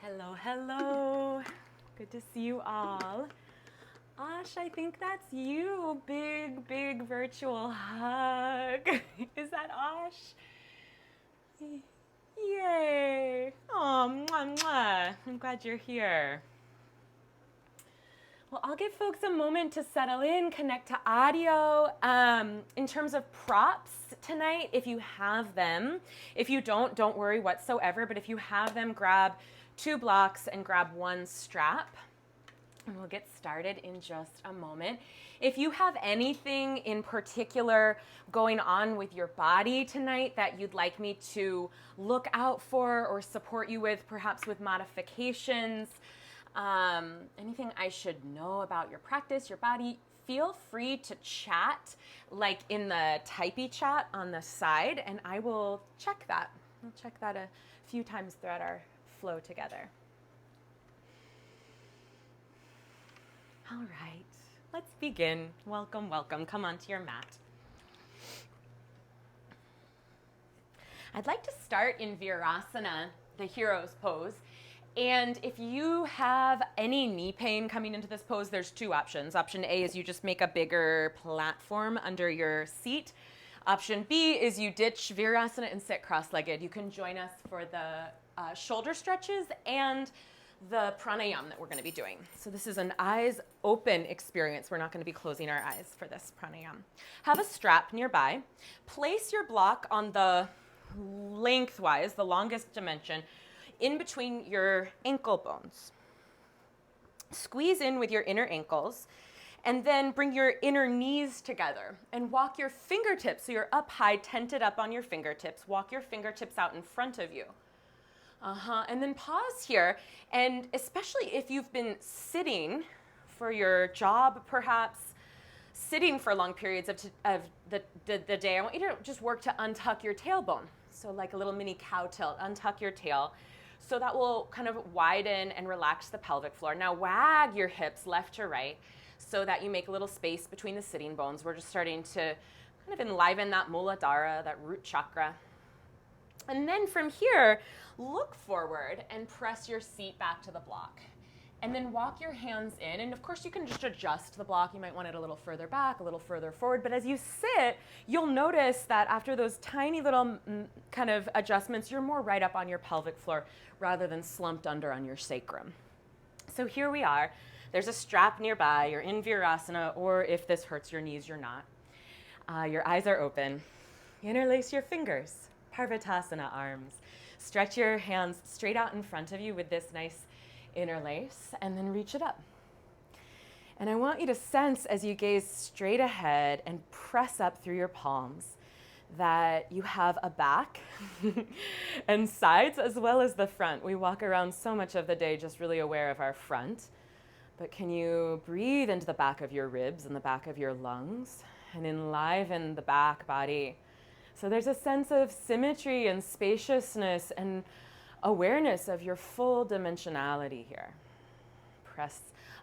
Hello, hello. Good to see you all. Ash, I think that's you. Big, big virtual hug. Is that Ash? Yay. Oh, mwah, mwah. I'm glad you're here. Well, I'll give folks a moment to settle in, connect to audio. In terms of props tonight, if you have them, if you don't worry whatsoever, but if you have them, grab 2 blocks and grab 1 strap. And we'll get started in just a moment. If you have anything in particular going on with your body tonight that you'd like me to look out for or support you with, perhaps with modifications, anything I should know about your practice, your body, feel free to chat like in the typey chat on the side, and I will check that. I'll check that a few times throughout our flow together. All right, let's begin. Welcome, welcome. Come onto your mat. I'd like to start in Virasana, the hero's pose. And if you have any knee pain coming into this pose, there's 2 options. Option A is you just make a bigger platform under your seat. Option B is you ditch Virasana and sit cross-legged. You can join us for the shoulder stretches and the pranayama that we're going to be doing. So this is an eyes open experience. We're not going to be closing our eyes for this pranayama. Have a strap nearby. Place your block on the lengthwise, the longest dimension, in between your ankle bones. Squeeze in with your inner ankles and then bring your inner knees together and walk your fingertips. So you're up high, tented up on your fingertips. Walk your fingertips out in front of you. And then pause here. And especially if you've been sitting for your job, perhaps sitting for long periods of the day, I want you to just work to untuck your tailbone. So like a little mini cow tilt, untuck your tail. So that will kind of widen and relax the pelvic floor. Now wag your hips left to right so that you make a little space between the sitting bones. We're just starting to kind of enliven that Muladhara, that root chakra. And then from here, look forward and press your seat back to the block. And then walk your hands in. And of course, you can just adjust the block. You might want it a little further back, a little further forward. But as you sit, you'll notice that after those tiny little kind of adjustments, you're more right up on your pelvic floor rather than slumped under on your sacrum. So here we are. There's a strap nearby. You're in Virasana, or if this hurts your knees, you're not. Your eyes are open. Interlace your fingers. Parvatasana arms. Stretch your hands straight out in front of you with this nice interlace, and then reach it up. And I want you to sense as you gaze straight ahead and press up through your palms that you have a back and sides as well as the front. We walk around so much of the day just really aware of our front, but can you breathe into the back of your ribs and the back of your lungs and enliven the back body? So there's a sense of symmetry and spaciousness and awareness of your full dimensionality here. Press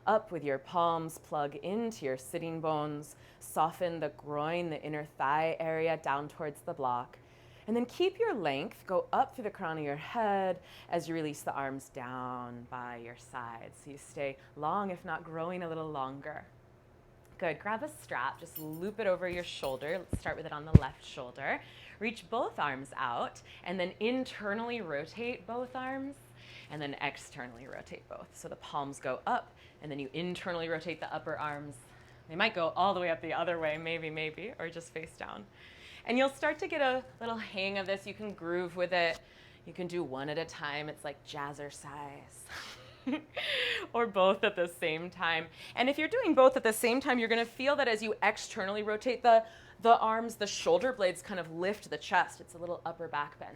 up with your palms, plug into your sitting bones, soften the groin, the inner thigh area down towards the block. And then keep your length, go up through the crown of your head as you release the arms down by your sides. So you stay long, if not growing a little longer. Good, grab a strap, just loop it over your shoulder. Let's start with it on the left shoulder. Reach both arms out and then internally rotate both arms and then externally rotate both. So the palms go up and then you internally rotate the upper arms. They might go all the way up the other way, maybe, or just face down. And you'll start to get a little hang of this. You can groove with it. You can do one at a time. It's like jazzercise. Or both at the same time. And if you're doing both at the same time, you're going to feel that as you externally rotate the arms, the shoulder blades kind of lift the chest. It's a little upper back bend.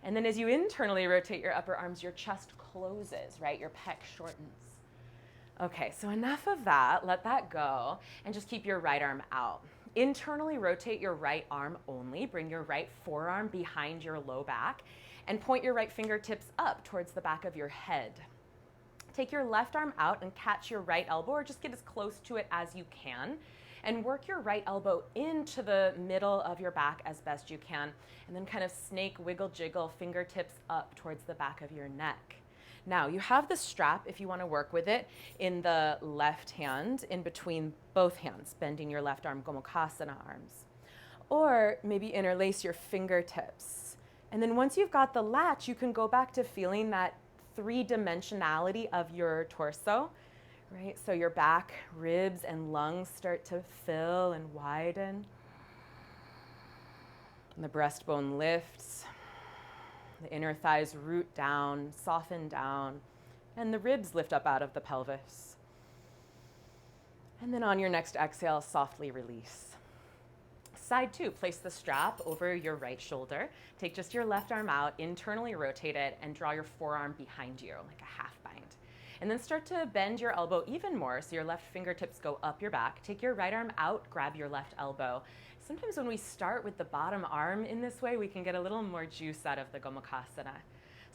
And then as you internally rotate your upper arms, your chest closes, right? Your pec shortens. Okay, so enough of that. Let that go. And just keep your right arm out. Internally rotate your right arm only. Bring your right forearm behind your low back. And point your right fingertips up towards the back of your head. Take your left arm out and catch your right elbow, or just get as close to it as you can. And work your right elbow into the middle of your back as best you can. And then kind of snake, wiggle, jiggle, fingertips up towards the back of your neck. Now, you have the strap, if you want to work with it, in the left hand, in between both hands, bending your left arm, Gomukhasana arms. Or maybe interlace your fingertips. And then once you've got the latch, you can go back to feeling that three-dimensionality of your torso, right? So your back, ribs, and lungs start to fill and widen. And the breastbone lifts. The inner thighs root down, soften down, and the ribs lift up out of the pelvis. And then on your next exhale, softly release. Side two, place the strap over your right shoulder. Take just your left arm out, internally rotate it, and draw your forearm behind you like a half bind. And then start to bend your elbow even more so your left fingertips go up your back. Take your right arm out, grab your left elbow. Sometimes when we start with the bottom arm in this way, we can get a little more juice out of the Gomukhasana.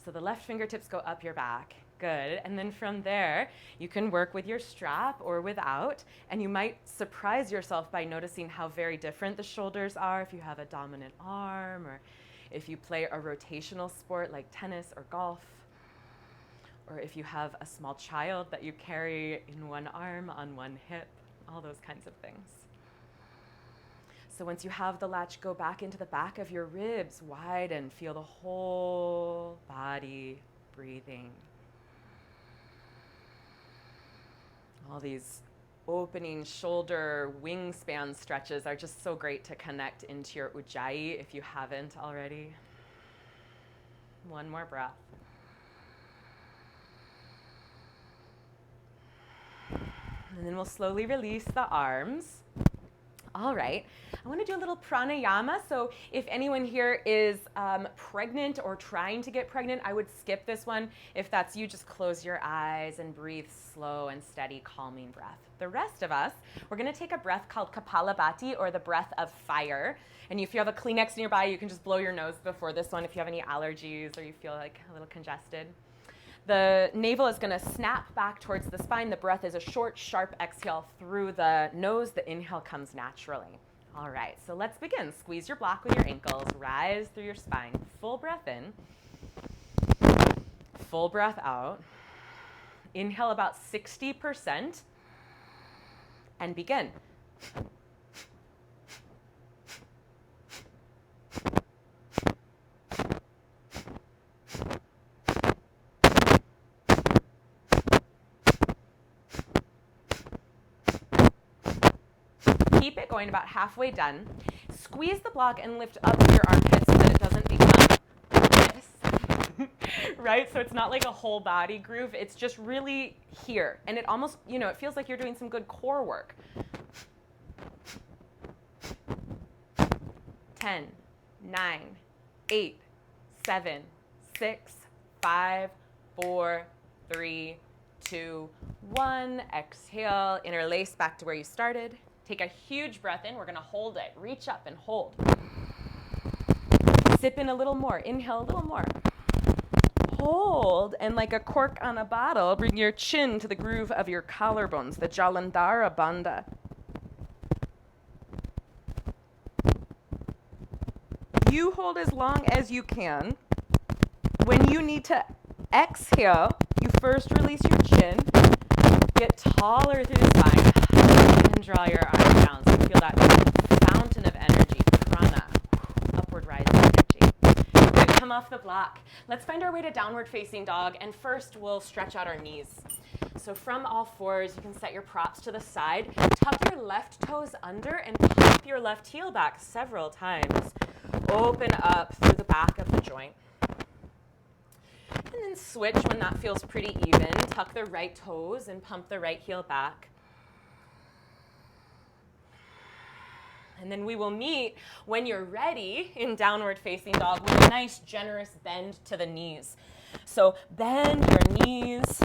So the left fingertips go up your back. Good. And then from there, you can work with your strap or without, and you might surprise yourself by noticing how very different the shoulders are if you have a dominant arm, or if you play a rotational sport like tennis or golf, or if you have a small child that you carry in one arm on one hip, all those kinds of things. So once you have the latch, go back into the back of your ribs, widen, feel the whole body breathing. All these opening shoulder wingspan stretches are just so great to connect into your Ujjayi if you haven't already. One more breath. And then we'll slowly release the arms. All right, I want to do a little pranayama. So if anyone here is pregnant or trying to get pregnant, I would skip this one. If that's you, just close your eyes and breathe slow and steady, calming breath. The rest of us, we're going to take a breath called Kapalabhati, or the breath of fire. And if you have a Kleenex nearby, you can just blow your nose before this one if you have any allergies or you feel like a little congested. The navel is going to snap back towards the spine. The breath is a short, sharp exhale through the nose. The inhale comes naturally. All right, so let's begin. Squeeze your block with your ankles. Rise through your spine. Full breath in. Full breath out. Inhale about 60% and begin. Keep it going, about halfway done. Squeeze the block and lift up to your armpits so that it doesn't become this, right? So it's not like a whole body groove. It's just really here. And it almost, it feels like you're doing some good core work. 10, 9, 8, 7, 6, 5, 4, 3, 2, 1. Exhale, interlace back to where you started. Take a huge breath in. We're going to hold it. Reach up and hold. Sip in a little more. Inhale a little more. Hold, and like a cork on a bottle, bring your chin to the groove of your collarbones, the Jalandhara Bandha. You hold as long as you can. When you need to exhale, you first release your chin, get taller through the spine, and draw your arms down. So you feel that fountain of energy, prana, upward rising energy. Good, come off the block. Let's find our way to downward facing dog, and first we'll stretch out our knees. So from all fours, you can set your props to the side, tuck your left toes under, and pop your left heel back several times. Open up through the back of the joint. And then switch when that feels pretty even. Tuck the right toes and pump the right heel back. And then we will meet, when you're ready, in downward facing dog with a nice generous bend to the knees. So bend your knees,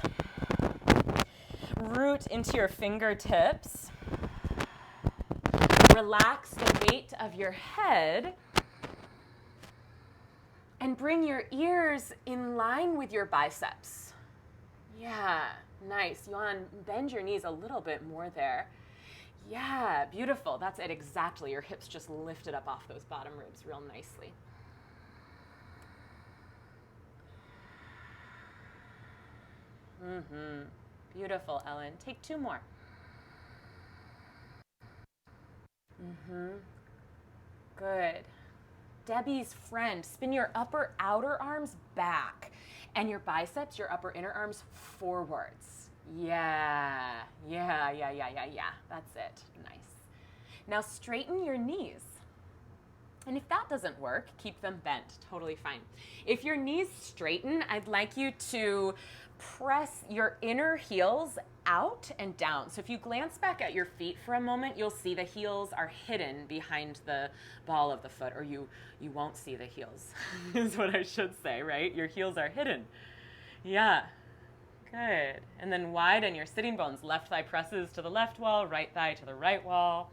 root into your fingertips, relax the weight of your head, and bring your ears in line with your biceps. Yeah, nice. You want to bend your knees a little bit more there. Yeah, beautiful. That's it exactly. Your hips just lifted up off those bottom ribs real nicely. Beautiful, Ellen. Take 2 more. Good. Debbie's friend, spin your upper outer arms back and your biceps, your upper inner arms forwards. Yeah. That's it. Nice. Now straighten your knees. And if that doesn't work, keep them bent. Totally fine. If your knees straighten, I'd like you to press your inner heels out and down. So if you glance back at your feet for a moment, you'll see the heels are hidden behind the ball of the foot, or you won't see the heels, is what I should say, right? Your heels are hidden. Yeah. Good. And then widen your sitting bones. Left thigh presses to the left wall, right thigh to the right wall.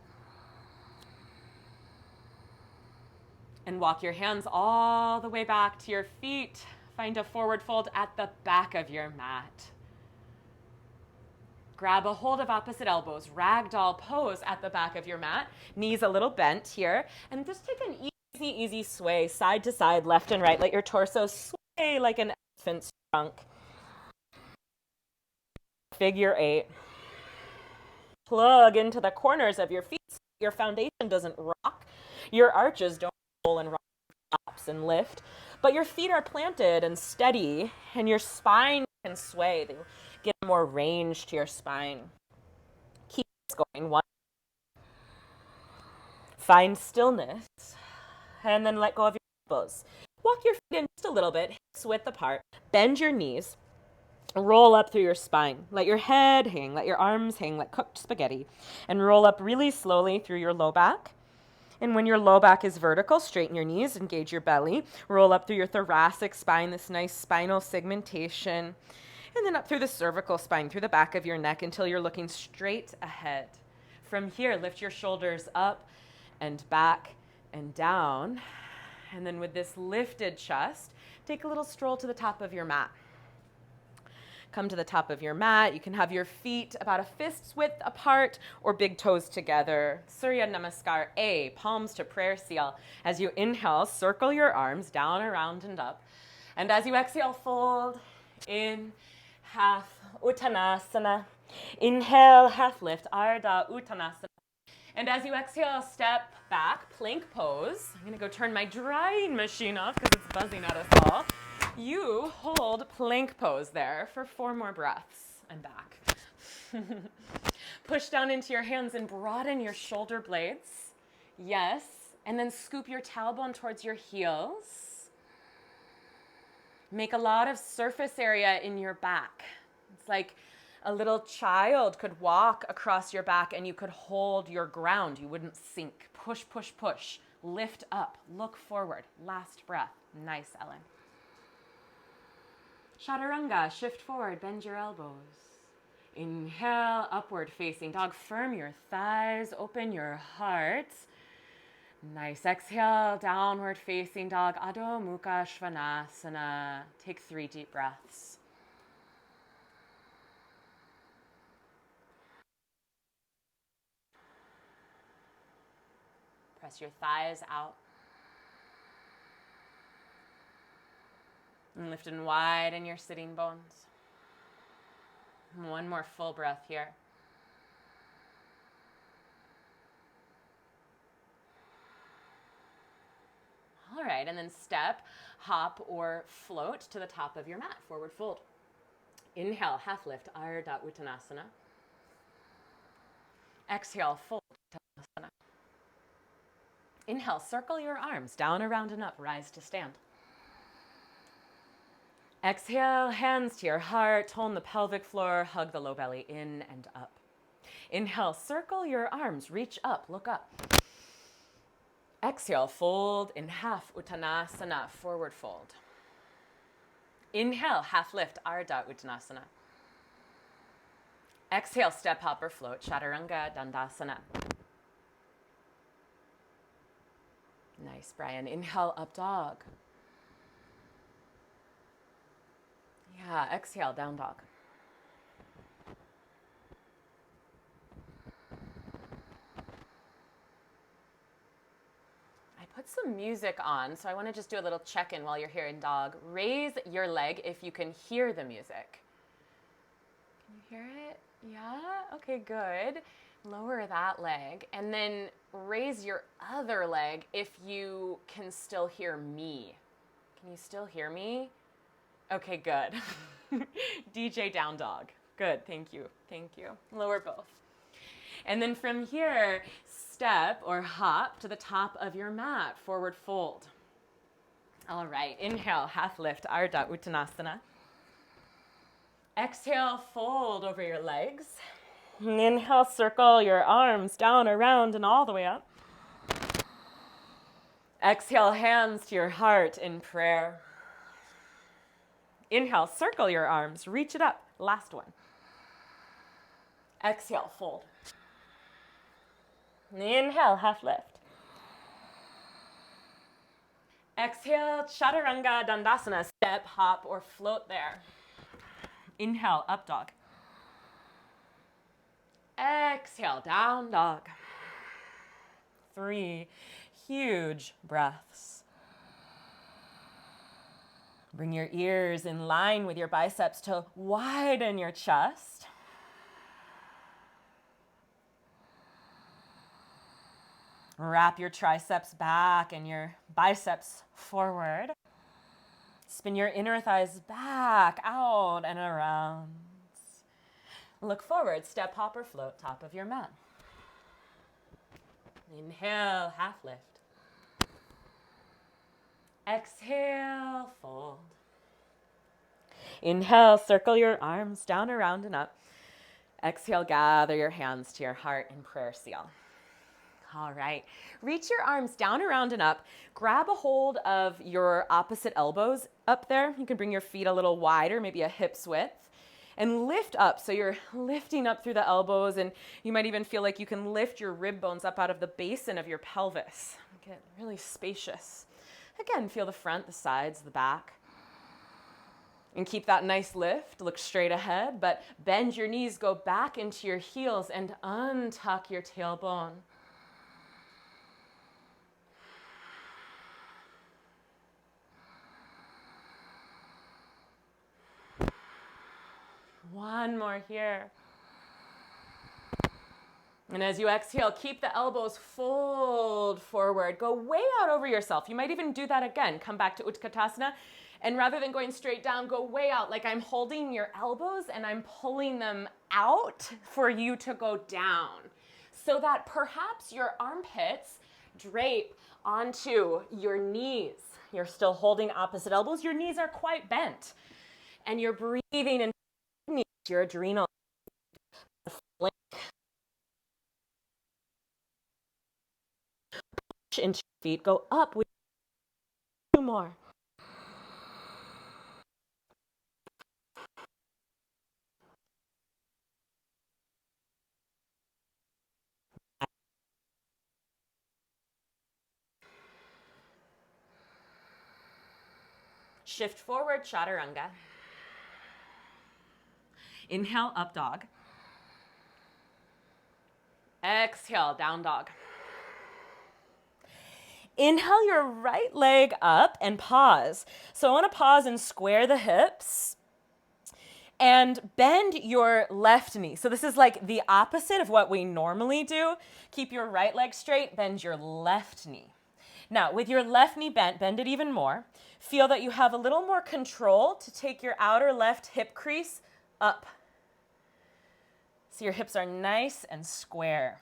And walk your hands all the way back to your feet. Find a forward fold at the back of your mat. Grab a hold of opposite elbows. Ragdoll pose at the back of your mat. Knees a little bent here. And just take an easy sway side to side, left and right. Let your torso sway like an elephant's trunk. Figure 8. Plug into the corners of your feet so your foundation doesn't rock. Your arches don't roll and rock and lift, but your feet are planted and steady, and your spine can sway. They get more range to your spine. Keep this going. 1. Find stillness, and then let go of your elbows. Walk your feet in just a little bit, hips width apart. Bend your knees. Roll up through your spine. Let your head hang. Let your arms hang like cooked spaghetti. And roll up really slowly through your low back. And when your low back is vertical, straighten your knees, engage your belly. Roll up through your thoracic spine, this nice spinal segmentation. And then up through the cervical spine, through the back of your neck until you're looking straight ahead. From here, lift your shoulders up and back and down. And then with this lifted chest, take a little stroll to the top of your mat. Come to the top of your mat. You can have your feet about a fist's width apart or big toes together. Surya Namaskar A, palms to prayer seal. As you inhale, circle your arms down, around, and up. And as you exhale, fold in, half Uttanasana. Inhale, half lift, Ardha Uttanasana. And as you exhale, step back, plank pose. I'm going to go turn my drying machine off because it's buzzing at us all. You hold plank pose there for 4 more breaths and back. Push down into your hands and broaden your shoulder blades. Yes. And then scoop your tailbone towards your heels. Make a lot of surface area in your back. It's like a little child could walk across your back and you could hold your ground. You wouldn't sink. Push, push, push. Lift up. Look forward. Last breath. Nice, Ellen. Chaturanga, shift forward, bend your elbows. Inhale, upward facing dog. Firm your thighs, open your heart. Nice. Exhale, downward facing dog. Adho Mukha Svanasana. Take 3 deep breaths. Press your thighs out. And lift and widen your sitting bones. 1 more full breath here. All right, and then step, hop, or float to the top of your mat. Forward fold. Inhale, half lift, Ardha Uttanasana. Exhale, fold, Uttanasana. Inhale, circle your arms down, around, and up. Rise to stand. Exhale, hands to your heart, tone the pelvic floor, hug the low belly in and up. Inhale, circle your arms, reach up, look up. Exhale, fold in half, Uttanasana, forward fold. Inhale, half lift, Ardha Uttanasana. Exhale, step, hop, or float, Chaturanga Dandasana. Nice, Brian. Inhale, up dog. Yeah, exhale, down dog. I put some music on, so I want to just do a little check-in while you're here in dog. Raise your leg if you can hear the music. Hear it? Yeah? Okay, good. Lower that leg and then raise your other leg if you can still hear me. Can you still hear me? Okay, good. DJ down dog. Good, thank you. Thank you. Lower both. And then from here, step or hop to the top of your mat, forward fold. All right, inhale, half lift, Ardha Uttanasana. Exhale, fold over your legs. Inhale, circle your arms down, around, and all the way up. Exhale, hands to your heart in prayer. Inhale, circle your arms, reach it up. Last one. Exhale, fold. Inhale, half lift. Exhale, Chaturanga Dandasana, step, hop, or float there. Inhale, up dog. Exhale, down dog. 3 huge breaths. Bring your ears in line with your biceps to widen your chest. Wrap your triceps back and your biceps forward. Spin your inner thighs back, out, and around. Look forward, step, hop, or float, top of your mat. Inhale, half lift. Exhale, fold. Inhale, circle your arms down, around, and up. Exhale, gather your hands to your heart in prayer seal. All right, reach your arms down, around, and up. Grab a hold of your opposite elbows up there. You can bring your feet a little wider, maybe a hip's width, and lift up. So you're lifting up through the elbows, and you might even feel like you can lift your rib bones up out of the basin of your pelvis. Get really spacious. Again, feel the front, the sides, the back. And keep that nice lift. Look straight ahead, but bend your knees, go back into your heels, and untuck your tailbone. One more here. And as you exhale, keep the elbows fold forward. Go way out over yourself. You might even do that again. Come back to Utkatasana. And rather than going straight down, go way out. Like I'm holding your elbows and I'm pulling them out for you to go down. So that perhaps your armpits drape onto your knees. You're still holding opposite elbows. Your knees are quite bent. And you're breathing into your adrenal. Push into your feet. Go up with 2 more. Shift forward, Chaturanga. Inhale, up dog. Exhale, down dog. Inhale your right leg up and pause. So I want to pause and square the hips and bend your left knee. So this is like the opposite of what we normally do. Keep your right leg straight, bend your left knee. Now, with your left knee bent, bend it even more. Feel that you have a little more control to take your outer left hip crease up. So your hips are nice and square.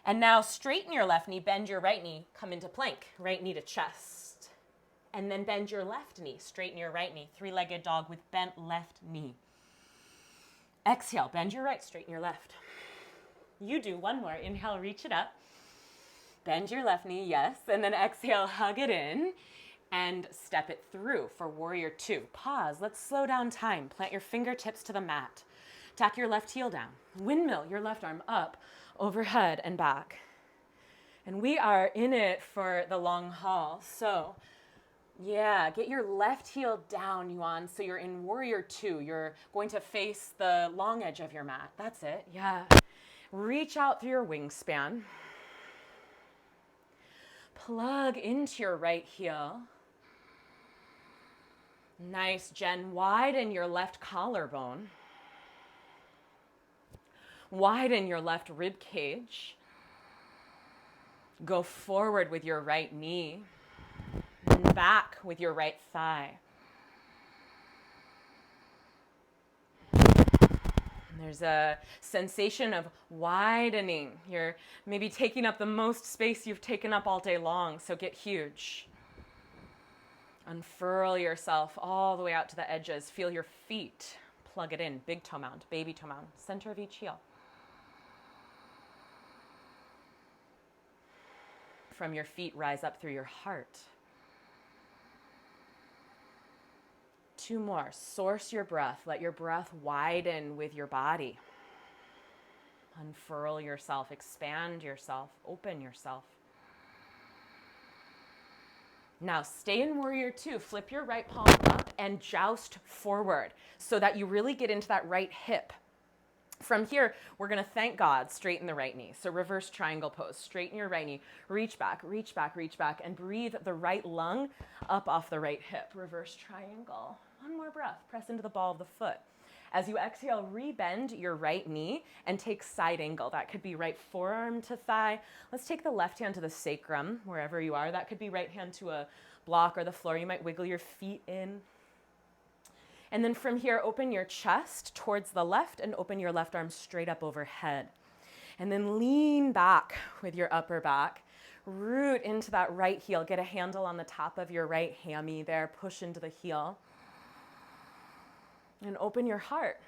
And now straighten your left knee, bend your right knee, come into plank, right knee to chest. And then bend your left knee, straighten your right knee, 3-legged dog with bent left knee. Exhale, bend your right, straighten your left. You do one more. Inhale, reach it up. Bend your left knee, yes. And then exhale, hug it in and step it through for warrior 2. Pause, let's slow down time. Plant your fingertips to the mat. Tack your left heel down. Windmill your left arm up, overhead and back. And we are in it for the long haul. So yeah, get your left heel down, Yuan. So you're in warrior 2. You're going to face the long edge of your mat. That's it, yeah. Reach out through your wingspan. Plug into your right heel. Nice, Jen. Widen your left collarbone. Widen your left rib cage. Go forward with your right knee and back with your right thigh. And there's a sensation of widening. You're maybe taking up the most space you've taken up all day long, so get huge. Unfurl yourself all the way out to the edges. Feel your feet. Plug it in. Big toe mound, baby toe mound, center of each heel. From your feet, rise up through your heart. 2 more. Source your breath. Let your breath widen with your body. Unfurl yourself, expand yourself, open yourself. Now stay in warrior 2. Flip your right palm up and joust forward so that you really get into that right hip. From here, we're going to thank God, straighten the right knee. So reverse triangle pose, straighten your right knee, reach back, reach back, reach back, and breathe the right lung up off the right hip. Reverse triangle. 1 more breath, press into the ball of the foot. As you exhale, rebend your right knee and take side angle. That could be right forearm to thigh. Let's take the left hand to the sacrum, wherever you are. That could be right hand to a block or the floor. You might wiggle your feet in. And then from here, open your chest towards the left and open your left arm straight up overhead. And then lean back with your upper back. Root into that right heel. Get a handle on the top of your right hammy there. Push into the heel. And open your heart.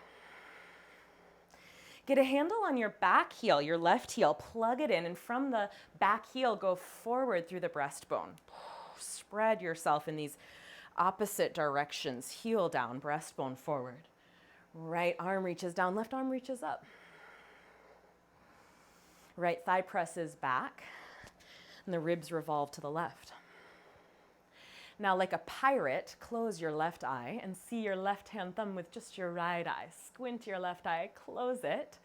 Get a handle on your back heel, your left heel. Plug it in. And from the back heel, go forward through the breastbone. Spread yourself in these opposite directions. Heel down, breastbone forward. Right arm reaches down, left arm reaches up. Right thigh presses back, and the ribs revolve to the left. Now, like a pirate, close your left eye and see your left hand thumb with just your right eye. Squint your left eye, close it.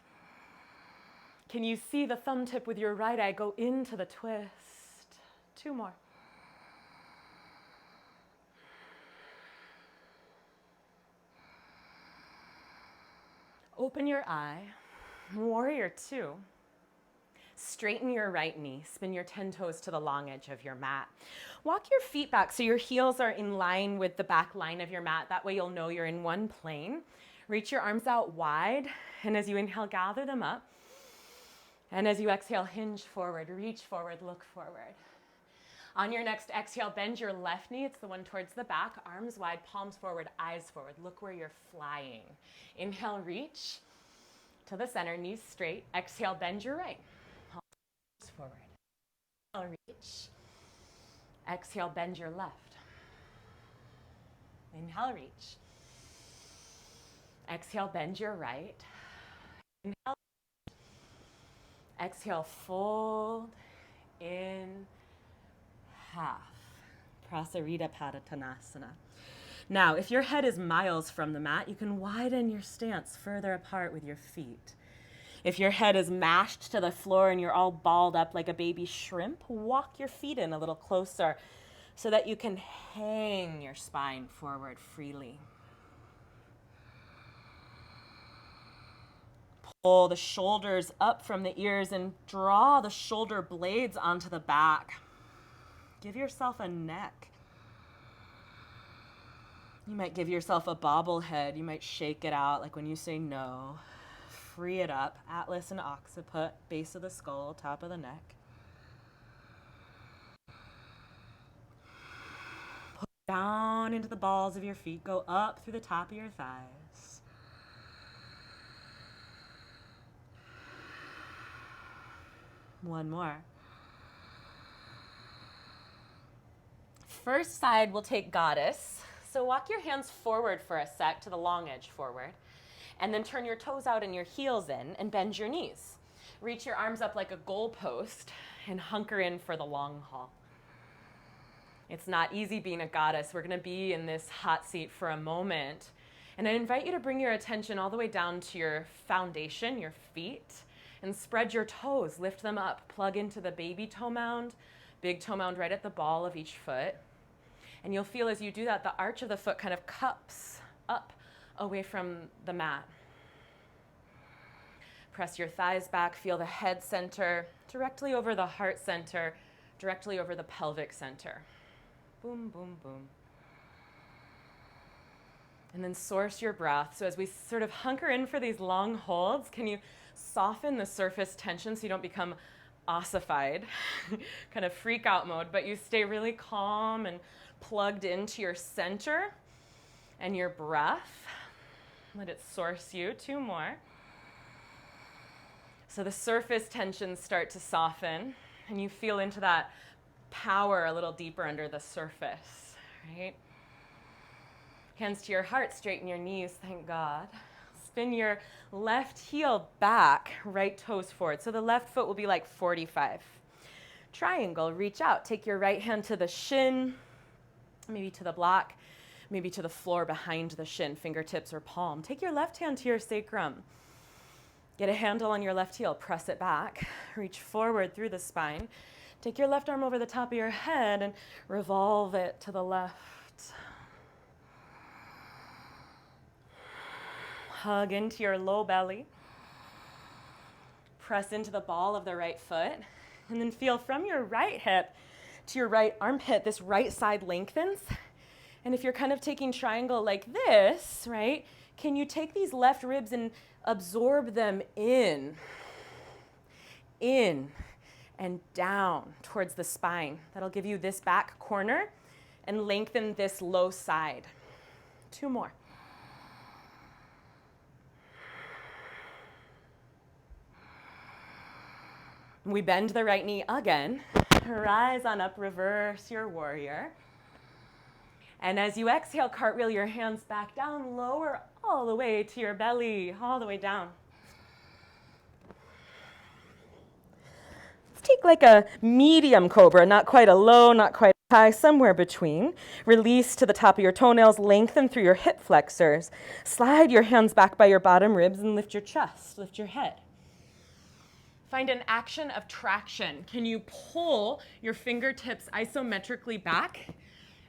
Can you see the thumb tip with your right eye go into the twist? 2 more. Open your eye, warrior 2. Straighten your right knee, spin your 10 toes to the long edge of your mat. Walk your feet back so your heels are in line with the back line of your mat. That way you'll know you're in one plane. Reach your arms out wide, and as you inhale, gather them up. And as you exhale, hinge forward, reach forward, look forward. On your next exhale, bend your left knee. It's the one towards the back. Arms wide, palms forward, eyes forward. Look where you're flying. Inhale, reach to the center, knees straight. Exhale, bend your right. Palms forward. Inhale, reach. Exhale, bend your left. Inhale, reach. Exhale, bend your right. Inhale. Exhale, fold in half. Prasarita Padottanasana. Now, if your head is miles from the mat, you can widen your stance further apart with your feet. If your head is mashed to the floor and you're all balled up like a baby shrimp, walk your feet in a little closer so that you can hang your spine forward freely. Pull the shoulders up from the ears and draw the shoulder blades onto the back. Give yourself a neck. You might give yourself a bobblehead. You might shake it out like when you say no. Free it up. Atlas and occiput, base of the skull, top of the neck. Push down into the balls of your feet. Go up through the top of your thighs. One more. First side, we'll take goddess. So walk your hands forward for a sec to the long edge forward. And then turn your toes out and your heels in and bend your knees. Reach your arms up like a goalpost and hunker in for the long haul. It's not easy being a goddess. We're going to be in this hot seat for a moment. And I invite you to bring your attention all the way down to your foundation, your feet, and spread your toes. Lift them up. Plug into the baby toe mound, big toe mound right at the ball of each foot. And you'll feel as you do that, the arch of the foot kind of cups up away from the mat. Press your thighs back, feel the head center directly over the heart center, directly over the pelvic center. Boom, boom, boom. And then source your breath. So as we sort of hunker in for these long holds, can you soften the surface tension so you don't become ossified, kind of freak out mode, but you stay really calm and plugged into your center and your breath. Let it source you. 2 more. So the surface tensions start to soften and you feel into that power a little deeper under the surface, right? Hands to your heart, straighten your knees, thank God. Spin your left heel back, right toes forward. So the left foot will be like 45. Triangle, reach out. Take your right hand to the shin, maybe to the block, maybe to the floor behind the shin, fingertips or palm. Take your left hand to your sacrum. Get a handle on your left heel, press it back. Reach forward through the spine. Take your left arm over the top of your head and revolve it to the left. Hug into your low belly. Press into the ball of the right foot. And then feel from your right hip to your right armpit, this right side lengthens. And if you're kind of taking triangle like this, right, can you take these left ribs and absorb them in and down towards the spine. That'll give you this back corner and lengthen this low side. 2 more. We bend the right knee again. Rise on up, reverse your warrior. And as you exhale, cartwheel your hands back down, lower all the way to your belly, all the way down. Let's take like a medium cobra, not quite a low, not quite a high, somewhere between. Release to the top of your toenails, lengthen through your hip flexors. Slide your hands back by your bottom ribs and lift your chest, lift your head. Find an action of traction. Can you pull your fingertips isometrically back?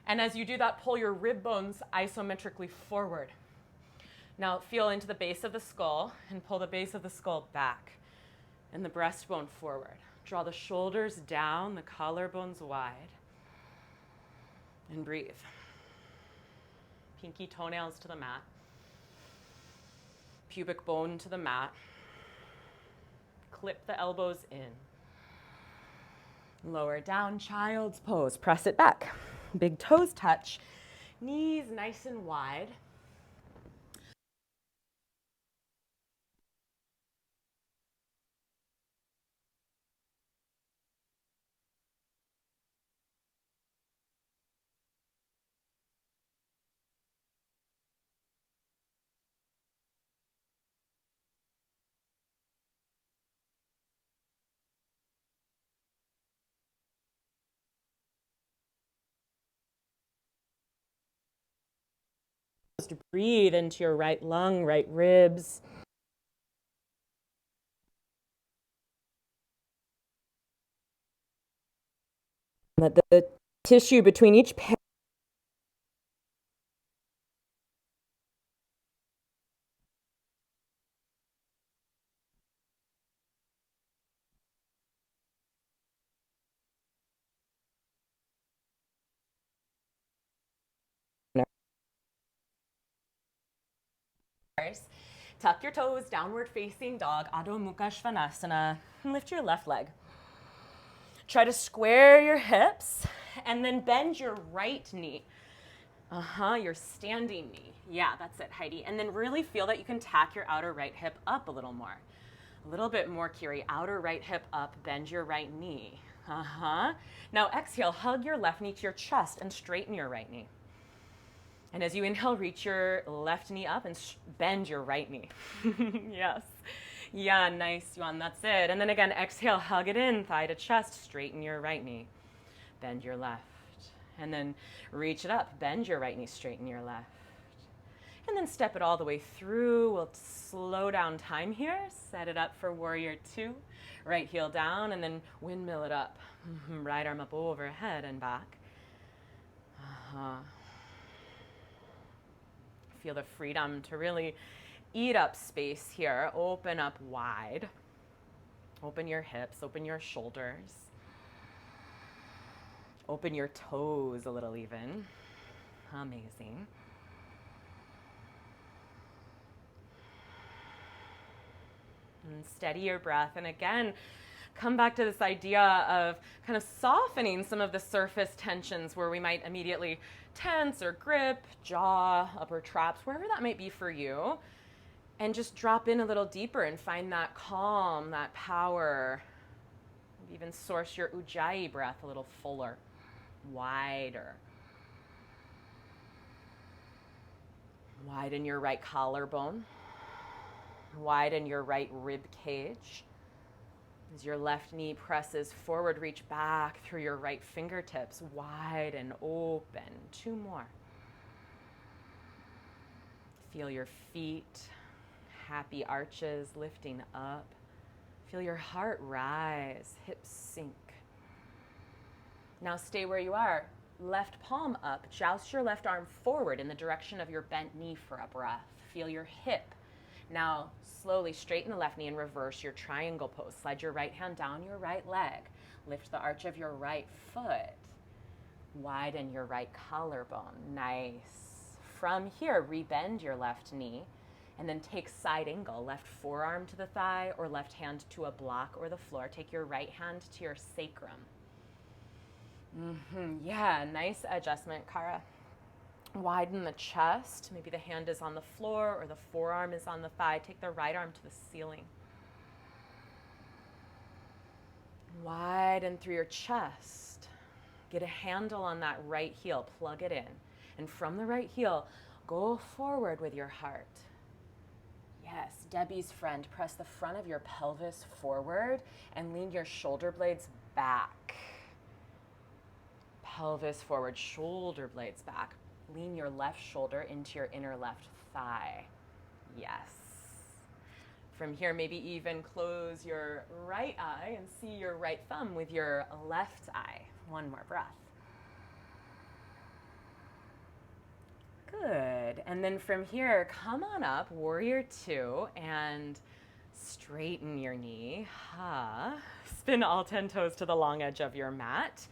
And as you do that, pull your rib bones isometrically forward. Now feel into the base of the skull and pull the base of the skull back and the breastbone forward. Draw the shoulders down, the collarbones wide, and breathe. Pinky toenails to the mat. Pubic bone to the mat. Clip the elbows in. Lower down, child's pose. Press it back. Big toes touch. Knees nice and wide. To breathe into your right lung, right ribs. Let the tissue between each tuck your toes, downward facing dog, Adho Mukha Svanasana, and lift your left leg. Try to square your hips and then bend your right knee. Your standing knee. Yeah, that's it, Heidi. And then really feel that you can tack your outer right hip up a little more. A little bit more, Kiri. Outer right hip up, bend your right knee. Now exhale, hug your left knee to your chest and straighten your right knee. And as you inhale, reach your left knee up and bend your right knee. Yes. Yeah, nice, Yuan. That's it. And then again, exhale, hug it in, thigh to chest, straighten your right knee. Bend your left. And then reach it up, bend your right knee, straighten your left. And then step it all the way through. We'll slow down time here. Set it up for warrior 2. Right heel down and then windmill it up. Right arm up overhead and back. Feel the freedom to really eat up space here. Open up wide. Open your hips, open your shoulders. Open your toes a little even. Amazing. And steady your breath. And again, come back to this idea of kind of softening some of the surface tensions where we might immediately tense or grip, jaw, upper traps, wherever that might be for you. And just drop in a little deeper and find that calm, that power. Maybe even source your ujjayi breath a little fuller, wider. Widen your right collarbone. Widen your right rib cage. As your left knee presses forward, reach back through your right fingertips. Wide and open. 2 more. Feel your feet, happy arches lifting up. Feel your heart rise, hips sink. Now stay where you are. Left palm up. Joust your left arm forward in the direction of your bent knee for a breath. Feel your hip. Now slowly straighten the left knee and reverse your triangle pose. Slide your right hand down your right leg. Lift the arch of your right foot. Widen your right collarbone. Nice. From here, rebend your left knee and then take side angle. Left forearm to the thigh or left hand to a block or the floor. Take your right hand to your sacrum. Yeah, nice adjustment, Kara. Widen the chest. Maybe the hand is on the floor or the forearm is on the thigh. Take the right arm to the ceiling. Widen through your chest. Get a handle on that right heel. Plug it in. And from the right heel, go forward with your heart. Yes, Debbie's friend, press the front of your pelvis forward and lean your shoulder blades back. Pelvis forward, shoulder blades back. Lean your left shoulder into your inner left thigh. Yes. From here, maybe even close your right eye and see your right thumb with your left eye. 1 more breath. Good. And then from here, come on up, warrior 2, and straighten your knee. Spin all 10 toes to the long edge of your mat.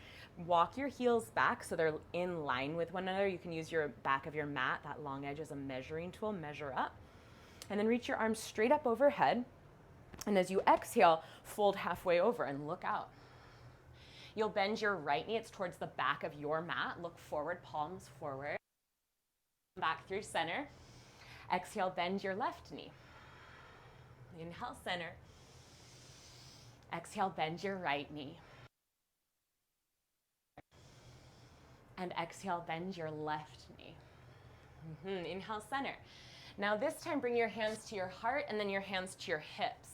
Walk your heels back so they're in line with one another. You can use your back of your mat, that long edge, as a measuring tool. Measure up. And then reach your arms straight up overhead. And as you exhale, fold halfway over and look out. You'll bend your right knee. It's towards the back of your mat. Look forward, palms forward. Back through center. Exhale, bend your left knee. Inhale, center. Exhale, bend your right knee. And exhale, bend your left knee. Inhale, center. Now this time, bring your hands to your heart and then your hands to your hips.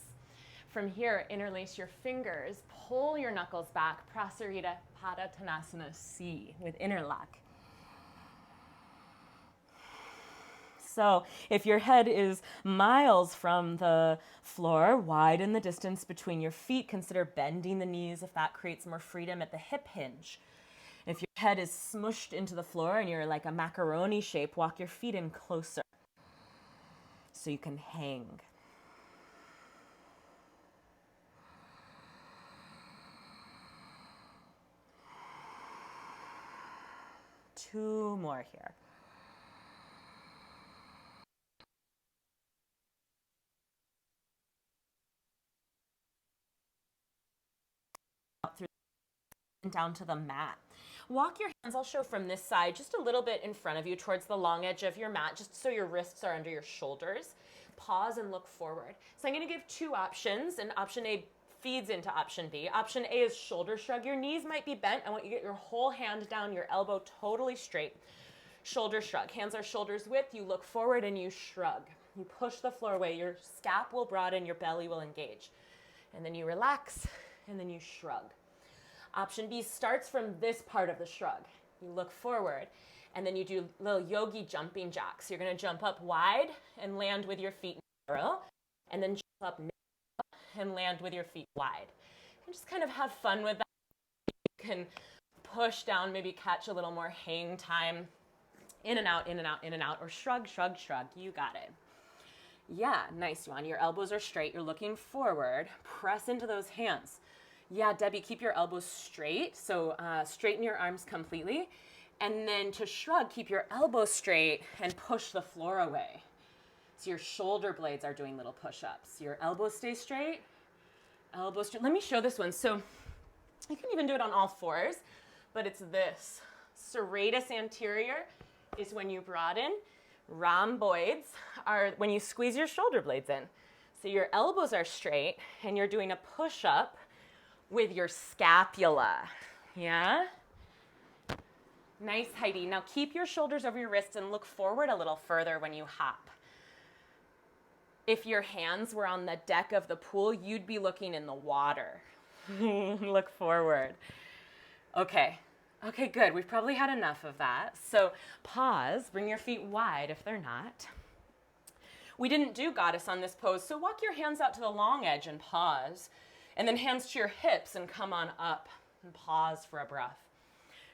From here, interlace your fingers, pull your knuckles back, Prasarita Padottanasana C with interlock. So if your head is miles from the floor, widen the distance between your feet. Consider bending the knees if that creates more freedom at the hip hinge. If your head is smushed into the floor and you're like a macaroni shape, walk your feet in closer so you can hang. Two more here. Up through and down to the mat. Walk your hands, I'll show from this side, just a little bit in front of you towards the long edge of your mat, just so your wrists are under your shoulders. Pause and look forward. So I'm going to give 2 options, and option A feeds into option B. Option A is shoulder shrug. Your knees might be bent. I want you to get your whole hand down, your elbow totally straight. Shoulder shrug. Hands are shoulders width. You look forward and you shrug. You push the floor away. Your scap will broaden, your belly will engage. And then you relax, and then you shrug. Option B starts from this part of the shrug. You look forward, and then you do little yogi jumping jacks. You're going to jump up wide and land with your feet narrow, and then jump up narrow and land with your feet wide. And just kind of have fun with that. You can push down, maybe catch a little more hang time. In and out, in and out, in and out, or shrug, shrug, shrug. You got it. Yeah, nice one. Your elbows are straight. You're looking forward. Press into those hands. Yeah, Debbie, keep your elbows straight. So straighten your arms completely. And then to shrug, keep your elbows straight and push the floor away. So your shoulder blades are doing little push-ups. Your elbows stay straight. Elbows straight. Let me show this one. So you can even do it on all fours, but it's this. Serratus anterior is when you broaden. Rhomboids are when you squeeze your shoulder blades in. So your elbows are straight and you're doing a push-up with your scapula. Yeah? Nice, Heidi. Now keep your shoulders over your wrists and look forward a little further when you hop. If your hands were on the deck of the pool, you'd be looking in the water. Look forward. Okay. Okay, good. We've probably had enough of that. So pause, bring your feet wide if they're not. We didn't do goddess on this pose, so walk your hands out to the long edge and pause. And then hands to your hips and come on up and pause for a breath.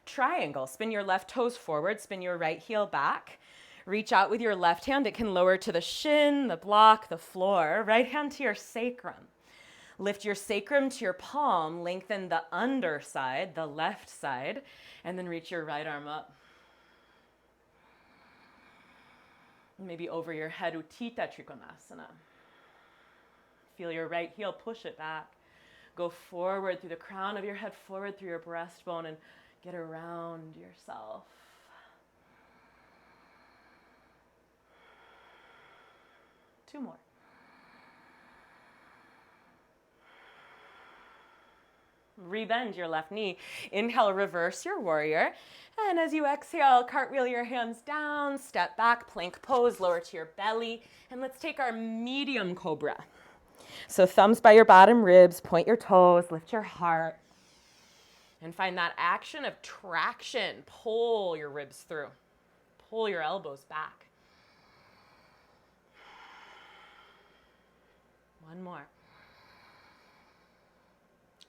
Triangle, spin your left toes forward, spin your right heel back. Reach out with your left hand. It can lower to the shin, the block, the floor. Right hand to your sacrum. Lift your sacrum to your palm, lengthen the underside, the left side, and then reach your right arm up. Maybe over your head, Uttita Trikonasana. Feel your right heel, push it back. Go forward through the crown of your head, forward through your breastbone, and get around yourself. Two more. Rebend your left knee. Inhale, reverse your warrior. And as you exhale, cartwheel your hands down, step back, plank pose, lower to your belly. And let's take our medium cobra. So thumbs by your bottom ribs, point your toes, lift your heart. And find that action of traction. Pull your ribs through. Pull your elbows back. One more.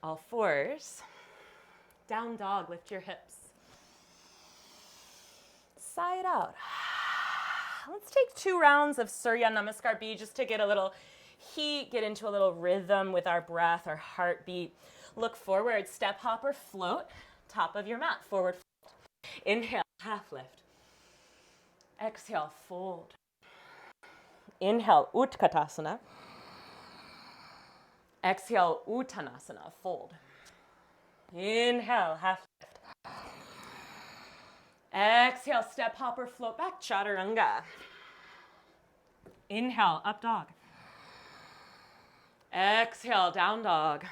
All fours. Down dog, lift your hips. Side out. Let's take 2 rounds of Surya Namaskar B just to get a little heat, get into a little rhythm with our breath, our heartbeat. Look forward, step, hop, or float. Top of your mat, forward fold. Inhale, half lift. Exhale, fold. Inhale, Utkatasana. Exhale, Uttanasana, fold. Inhale, half lift. Exhale, step, hop, or float back, Chaturanga. Inhale, up dog. Exhale, down dog.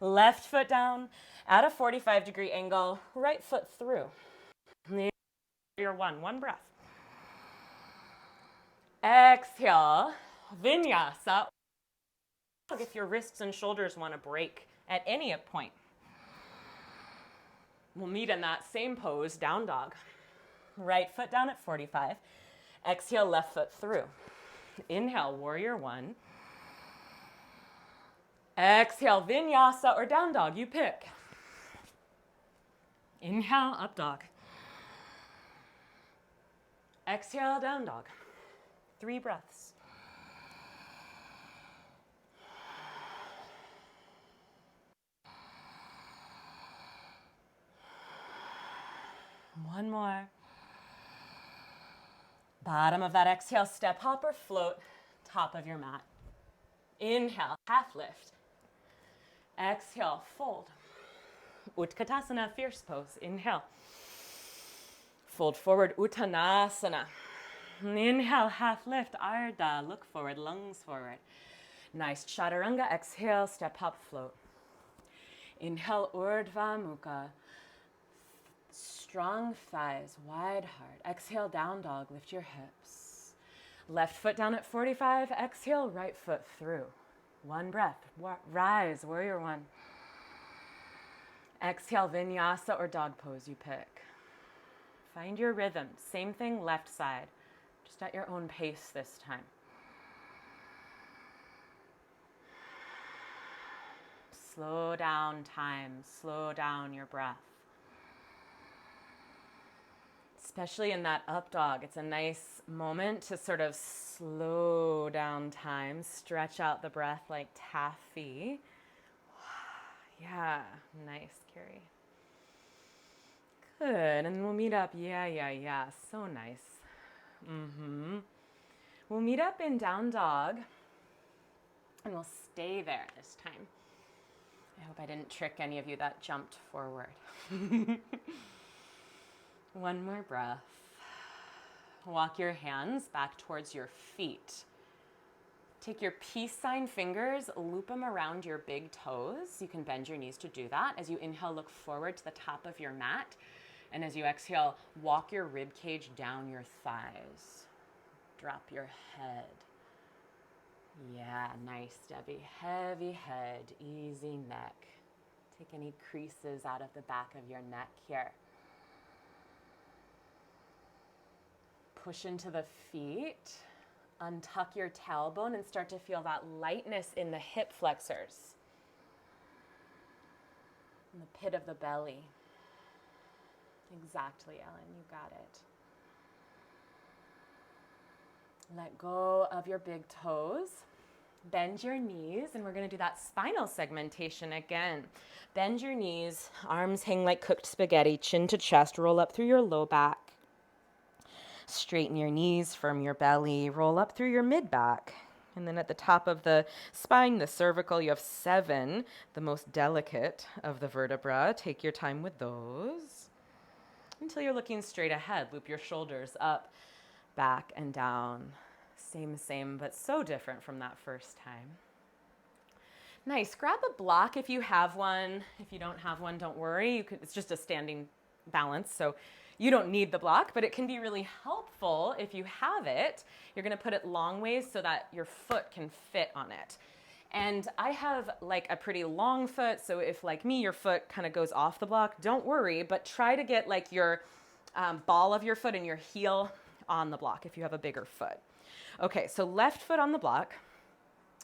Left foot down at a 45-degree angle, right foot through. Your one breath. Exhale, vinyasa. If your wrists and shoulders want to break at any point. We'll meet in that same pose, down dog. Right foot down at 45. Exhale, left foot through. Inhale, warrior one. Exhale, vinyasa or down dog, you pick. Inhale, up dog. Exhale, down dog. 3 breaths. One more. Bottom of that exhale, step, hop, or float, top of your mat. Inhale, half lift. Exhale, fold. Utkatasana, fierce pose. Inhale. Fold forward, Uttanasana. Inhale, half lift, Ardha. Look forward, lungs forward. Nice, Chaturanga. Exhale, step, hop, float. Inhale, Urdhva Mukha. Strong thighs, wide heart. Exhale, down dog, lift your hips. Left foot down at 45. Exhale, right foot through. 1 breath. Rise, warrior one. Exhale, vinyasa or dog pose, you pick. Find your rhythm. Same thing, left side. Just at your own pace this time. Slow down time. Slow down your breath. Especially in that up dog, it's a nice moment to sort of slow down time, stretch out the breath like taffy. Yeah, nice, Carrie. Good, and we'll meet up, yeah, so nice. We'll meet up in down dog, and we'll stay there this time. I hope I didn't trick any of you that jumped forward. One more breath. Walk your hands back towards your feet. Take your peace sign fingers, loop them around your big toes. You can bend your knees to do that. As you inhale, look forward to the top of your mat. And as you exhale, walk your rib cage down your thighs. Drop your head. Yeah, nice, Debbie. Heavy head, easy neck. Take any creases out of the back of your neck here. Push into the feet. Untuck your tailbone and start to feel that lightness in the hip flexors. In the pit of the belly. Exactly, Ellen, you got it. Let go of your big toes. Bend your knees, and we're going to do that spinal segmentation again. Bend your knees, arms hang like cooked spaghetti, chin to chest, roll up through your low back. Straighten your knees, firm your belly, roll up through your mid back. And then at the top of the spine, the cervical, you have 7, the most delicate of the vertebra. Take your time with those until you're looking straight ahead. Loop your shoulders up, back, and down. Same, but so different from that first time. Nice. Grab a block if you have one. If you don't have one, don't worry. It's just a standing balance, so you don't need the block, but it can be really helpful if you have it. You're going to put it long ways so that your foot can fit on it. And I have like a pretty long foot, so if like me, your foot kind of goes off the block, don't worry, but try to get like your ball of your foot and your heel on the block if you have a bigger foot. Okay, so left foot on the block,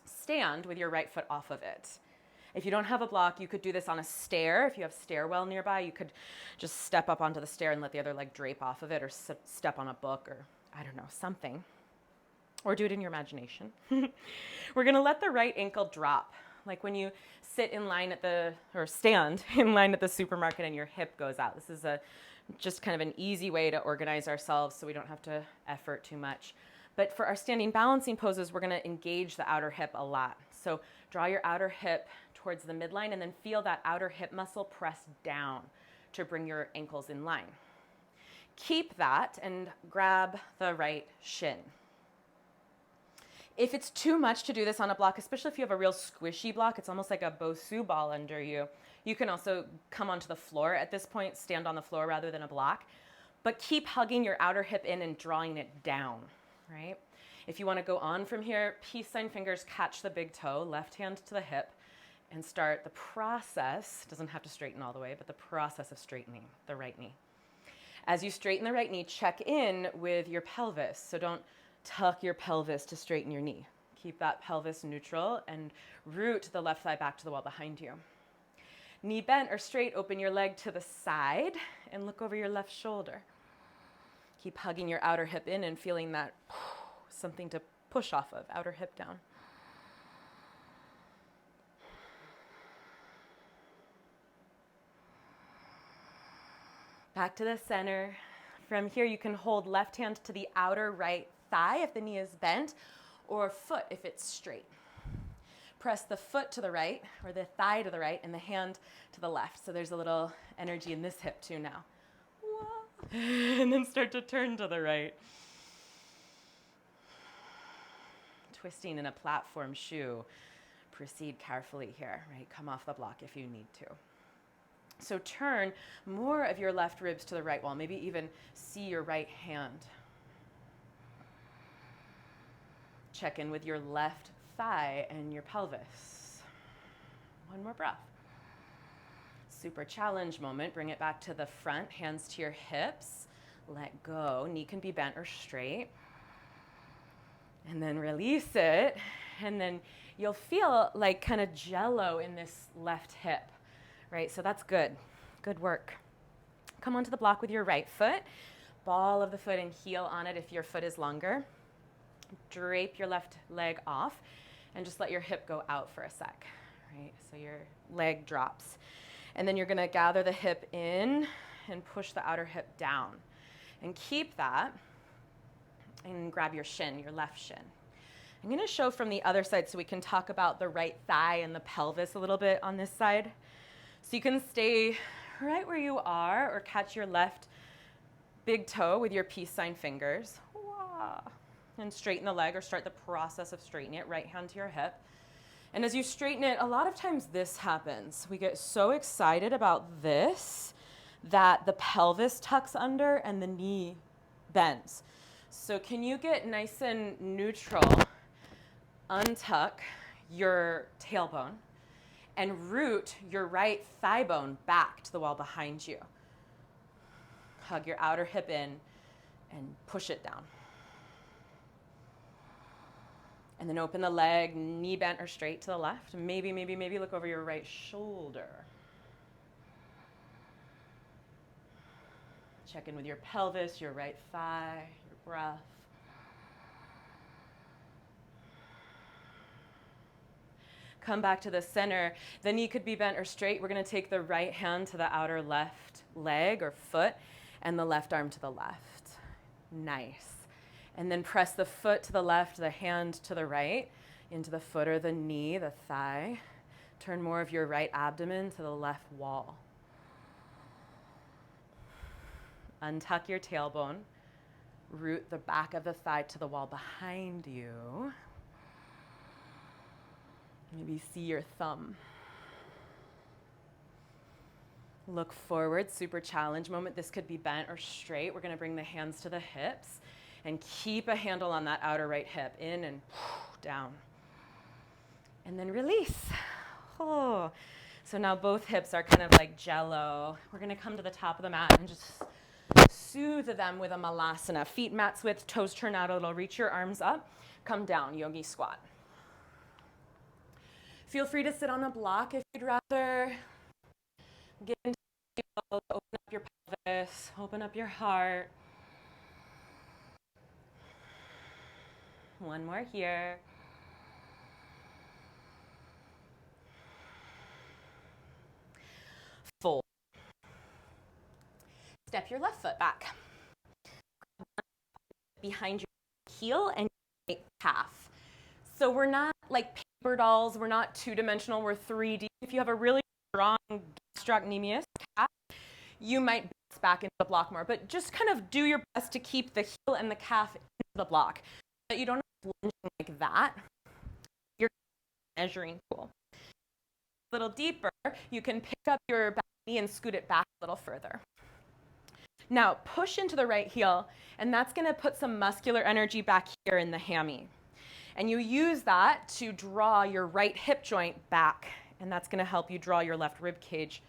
stand with your right foot off of it. If you don't have a block, you could do this on a stair. If you have stairwell nearby, you could just step up onto the stair and let the other leg drape off of it, or step on a book, or I don't know, something. Or do it in your imagination. We're gonna let the right ankle drop. Like when you sit in line or stand in line at the supermarket and your hip goes out. This is just kind of an easy way to organize ourselves so we don't have to effort too much. But for our standing balancing poses, we're gonna engage the outer hip a lot. So draw your outer hip towards the midline and then feel that outer hip muscle press down to bring your ankles in line. Keep that and grab the right shin. If it's too much to do this on a block, especially if you have a real squishy block, it's almost like a Bosu ball under you. You can also come onto the floor at this point, stand on the floor rather than a block, but keep hugging your outer hip in and drawing it down, right? If you want to go on from here, peace sign fingers catch the big toe, left hand to the hip, and start the process, doesn't have to straighten all the way, but the process of straightening the right knee. As you straighten the right knee, check in with your pelvis. So don't tuck your pelvis to straighten your knee. Keep that pelvis neutral and root the left thigh back to the wall behind you. Knee bent or straight, open your leg to the side and look over your left shoulder. Keep hugging your outer hip in and feeling that something to push off of, outer hip down. Back to the center. From here, you can hold left hand to the outer right thigh if the knee is bent, or foot if it's straight. Press the foot to the right, or the thigh to the right, and the hand to the left. So there's a little energy in this hip too now. And then start to turn to the right. Twisting in a platform shoe. Proceed carefully here, right? Come off the block if you need to. So turn more of your left ribs to the right wall, maybe even see your right hand. Check in with your left thigh and your pelvis. One more breath. Super challenge moment. Bring it back to the front, hands to your hips. Let go. Knee can be bent or straight. And then release it. And then you'll feel like kind of jello in this left hip. Right, so that's good. Good work. Come onto the block with your right foot. ball of the foot and heel on it if your foot is longer. Drape your left leg off and just let your hip go out for a sec, right? So your leg drops. And then you're gonna gather the hip in and push the outer hip down. And keep that and grab your shin, your left shin. I'm gonna show from the other side so we can talk about the right thigh and the pelvis a little bit on this side. So you can stay right where you are or catch your left big toe with your peace sign fingers. And straighten the leg or start the process of straightening it, right hand to your hip. And as you straighten it, a lot of times this happens. We get so excited about this that the pelvis tucks under and the knee bends. So can you get nice and neutral, untuck your tailbone and root your right thigh bone back to the wall behind you. Hug your outer hip in and push it down. And then open the leg, knee bent or straight to the left. Maybe look over your right shoulder. Check in with your pelvis, your right thigh, your breath. Come back to the center. The knee could be bent or straight. We're going to take the right hand to the outer left leg or foot and the left arm to the left. Nice. And then press the foot to the left, the hand to the right, into the foot or the knee, the thigh. Turn more of your right abdomen to the left wall. Untuck your tailbone. Root the back of the thigh to the wall behind you. Maybe see your thumb. Look forward, super challenge moment. This could be bent or straight. We're going to bring the hands to the hips and keep a handle on that outer right hip, in and down. And then release. Oh. So now both hips are kind of like jello. We're going to come to the top of the mat and just soothe them with a malasana. Feet mat width, toes turn out a little. Reach your arms up. Come down, yogi squat. Feel free to sit on a block if you'd rather. Get into the table, open up your pelvis, open up your heart. One more here. Fold. Step your left foot back. Behind your heel and your right calf. So we're not like paper dolls. We're not two-dimensional. We're 3D. If you have a really strong gastrocnemius calf, you might bounce back into the block more. But just kind of do your best to keep the heel and the calf into the block. So that you don't have lunging like that. You're measuring tool. A little deeper, you can pick up your back knee and scoot it back a little further. Now push into the right heel, and that's going to put some muscular energy back here in the hammy. And you use that to draw your right hip joint back, and that's going to help you draw your left rib cage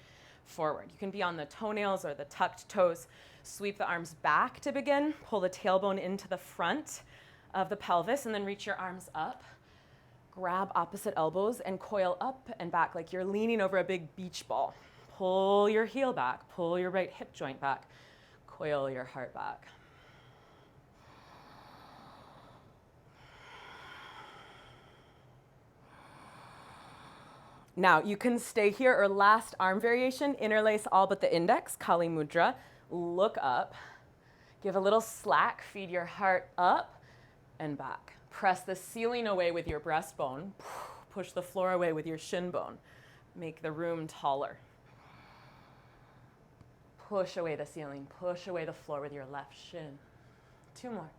forward. You can be on the toenails or the tucked toes. Sweep the arms back to begin. Pull the tailbone into the front of the pelvis, and then reach your arms up. Grab opposite elbows and coil up and back like you're leaning over a big beach ball. Pull your heel back. Pull your right hip joint back. Coil your heart back. Now, you can stay here, or last arm variation, interlace all but the index, Kali Mudra. Look up. Give a little slack. Feed your heart up and back. Press the ceiling away with your breastbone. Push the floor away with your shin bone. Make the room taller. Push away the ceiling. Push away the floor with your left shin. 2 more.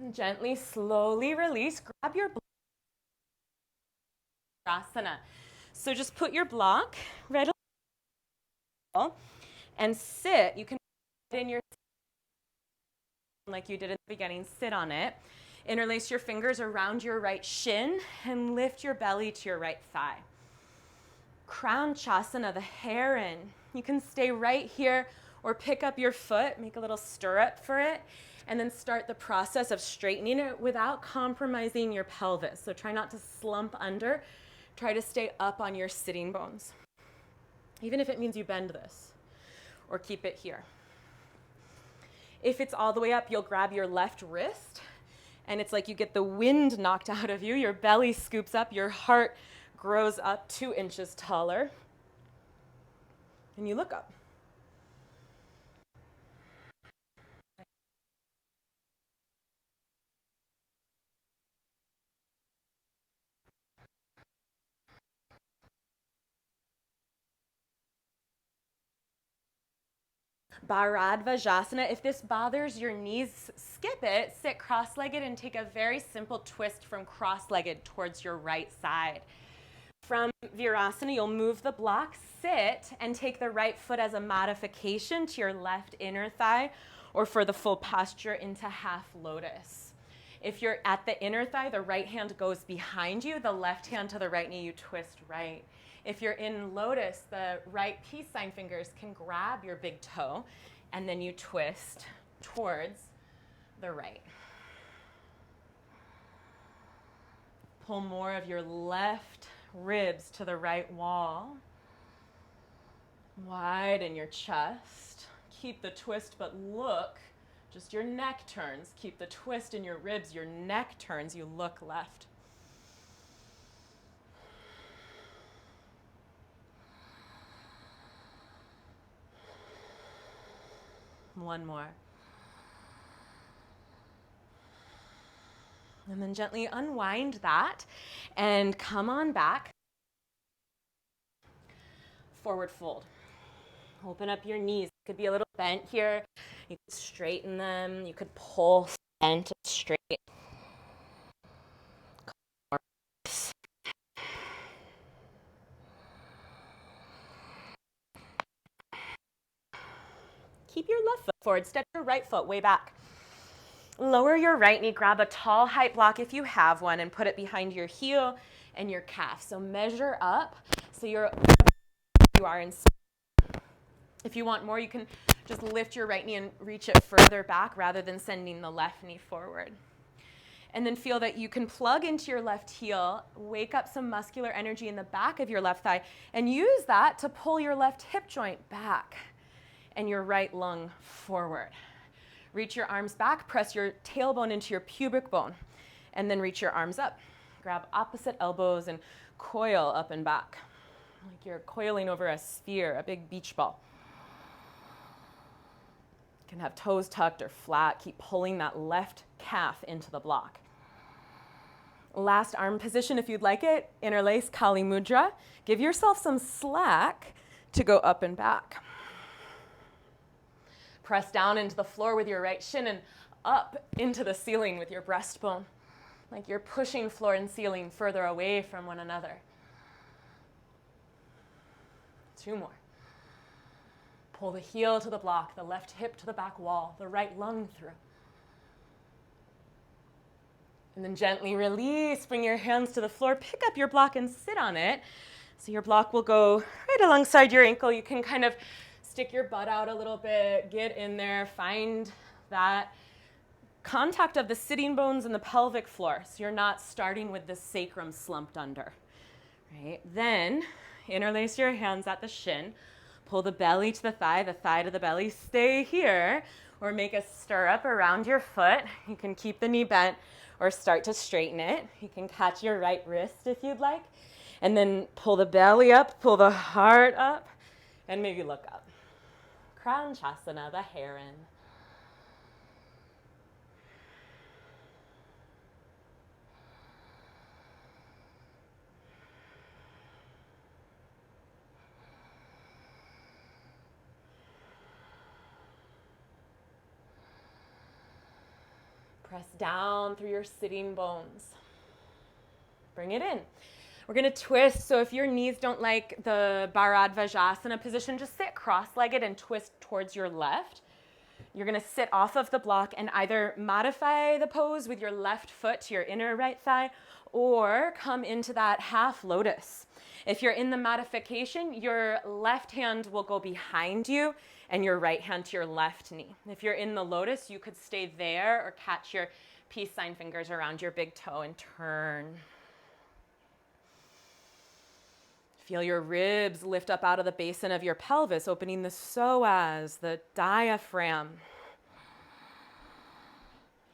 And gently, slowly release. Grab your Virasana. So just put your block right along and sit. You can sit in your like you did in the beginning. Sit on it. Interlace your fingers around your right shin and lift your belly to your right thigh. Krounchasana, the heron. You can stay right here or pick up your foot, make a little stirrup for it, and then start the process of straightening it without compromising your pelvis. So try not to slump under. Try to stay up on your sitting bones. even if it means you bend this or keep it here. If it's all the way up, you'll grab your left wrist, and it's like you get the wind knocked out of you. Your belly scoops up, your heart grows up 2 inches taller, and you look up. Bharadvajasana, if this bothers your knees, skip it, sit cross-legged and take a very simple twist from cross-legged towards your right side. From Virasana, you'll move the block, sit, and take the right foot as a modification to your left inner thigh, or for the full posture into half lotus. If you're at the inner thigh, the right hand goes behind you, the left hand to the right knee, you twist right. If you're in lotus, the right peace sign fingers can grab your big toe, and then you twist towards the right. Pull more of your left ribs to the right wall. Widen your chest. Keep the twist, but look, just your neck turns. Keep the twist in your ribs, your neck turns, you look left. One more. And then gently unwind that and come on back. Forward fold. Open up your knees. You could be a little bent here. You could straighten them. You could pull bent straight. Keep your left foot forward. Step your right foot way back. Lower your right knee. Grab a tall height block if you have one and put it behind your heel and your calf. So measure up so you are in. If you want more, you can just lift your right knee and reach it further back rather than sending the left knee forward. And then feel that you can plug into your left heel, wake up some muscular energy in the back of your left thigh, and use that to pull your left hip joint back and your right lung forward. Reach your arms back, press your tailbone into your pubic bone, and then reach your arms up. Grab opposite elbows and coil up and back, like you're coiling over a sphere, a big beach ball. You can have toes tucked or flat. Keep pulling that left calf into the block. Last arm position, if you'd like it, interlace Kali Mudra. Give yourself some slack to go up and back. Press down into the floor with your right shin and up into the ceiling with your breastbone, like you're pushing floor and ceiling further away from one another. 2 more. Pull the heel to the block, the left hip to the back wall, the right lung through. And then gently release, bring your hands to the floor, pick up your block and sit on it. So your block will go right alongside your ankle. You can kind of stick your butt out a little bit, get in there, find that contact of the sitting bones and the pelvic floor. So you're not starting with the sacrum slumped under, right? Then interlace your hands at the shin, pull the belly to the thigh to the belly, stay here, or make a stirrup around your foot. You can keep the knee bent or start to straighten it. You can catch your right wrist if you'd like, and then pull the belly up, pull the heart up, and maybe look up. Krounchasana, the heron. Press down through your sitting bones. Bring it in. We're going to twist, so if your knees don't like the Bharadvajasana position, just sit cross-legged and twist towards your left. You're going to sit off of the block and either modify the pose with your left foot to your inner right thigh or come into that half lotus. If you're in the modification, your left hand will go behind you and your right hand to your left knee. If you're in the lotus, you could stay there or catch your peace sign fingers around your big toe and turn. Feel your ribs lift up out of the basin of your pelvis, opening the psoas, the diaphragm.